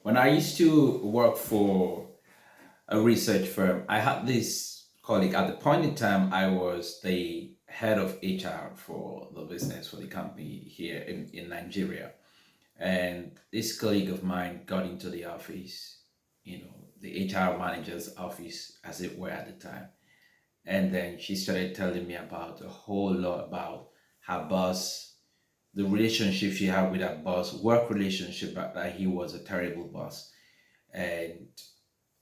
When I used to work for a research firm, I had this colleague. At the point in time, I was the head of HR for the business for the company here in Nigeria. And this colleague of mine got into the office, the HR manager's office, as it were at the time. And then she started telling me about a whole lot about her boss, the relationship she had with her boss, work relationship, but that he was a terrible boss, and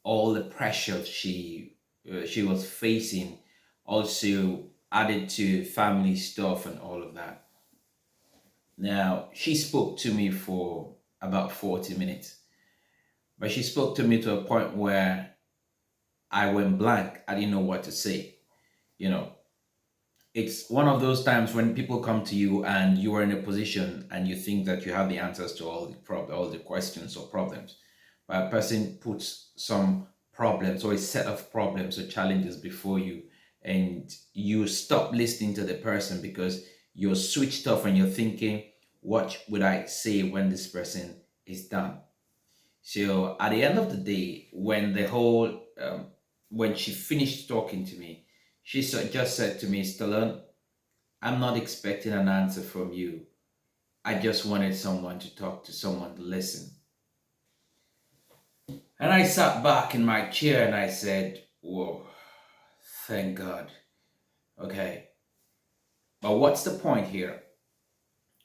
all the pressure she was facing, also added to family stuff and all of that. Now she spoke to me for about 40 minutes, but she spoke to me to a point where I went blank. I didn't know what to say. You know, it's one of those times when people come to you and you are in a position and you think that you have the answers to all the questions or problems, but a person puts some problems or a set of problems or challenges before you, and you stop listening to the person because you're switched off and you're thinking, what would I say when this person is done? So at the end of the day, when she finished talking to me, just said to me, Stallone, I'm not expecting an answer from you. I just wanted someone to talk to, someone to listen. And I sat back in my chair and I said, whoa, thank God. Okay. But what's the point here?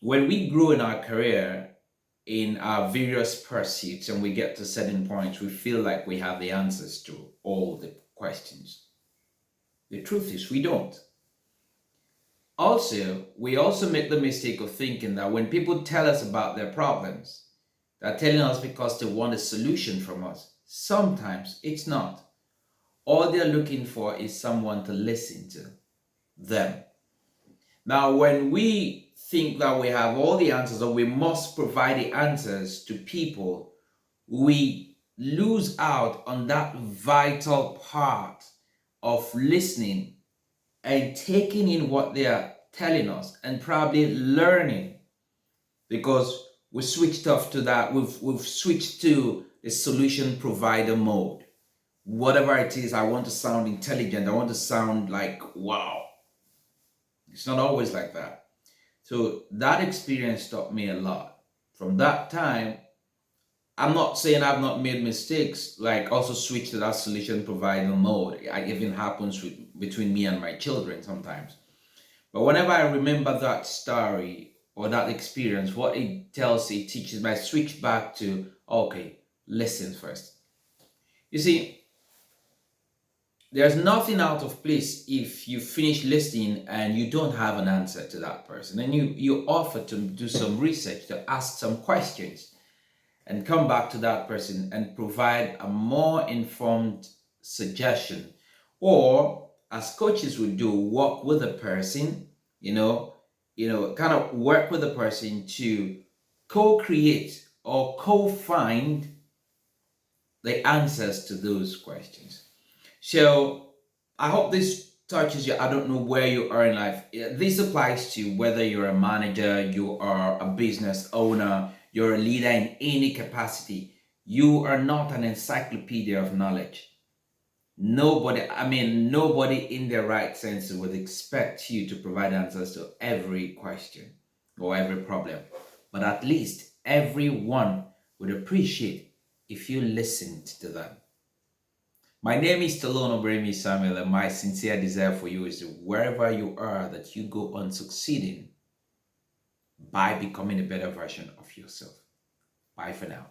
When we grow in our career, in our various pursuits, and we get to certain points, we feel like we have the answers to all the questions. The truth is, we don't. Also, we also make the mistake of thinking that when people tell us about their problems, they're telling us because they want a solution from us. Sometimes it's not. All they're looking for is someone to listen to them. Now, when we think that we have all the answers or we must provide the answers to people, we lose out on that vital part of listening and taking in what they are telling us and probably learning, because we switched off to that. We've switched to the solution provider mode. Whatever it is, I want to sound intelligent. I want to sound like, wow. It's not always like that. So that experience taught me a lot. From that time, I'm not saying I've not made mistakes, like also switch to that solution provider mode. It even happens between me and my children sometimes. But whenever I remember that story or that experience, what it teaches me, I switch back to, okay, listen first. You see, there's nothing out of place if you finish listening and you don't have an answer to that person. And you offer to do some research, to ask some questions, and come back to that person and provide a more informed suggestion. Or as coaches would do, walk with the person, kind of work with the person to co-create or co-find the answers to those questions. So I hope this touches you. I don't know where you are in life. This applies to whether you're a manager, you are a business owner, you're a leader in any capacity. You are not an encyclopedia of knowledge. Nobody in their right sense would expect you to provide answers to every question or every problem. But at least everyone would appreciate if you listened to them. My name is Stallone-Obaraemi Samuel, and my sincere desire for you is that wherever you are, that you go on succeeding by becoming a better version of yourself. Bye for now.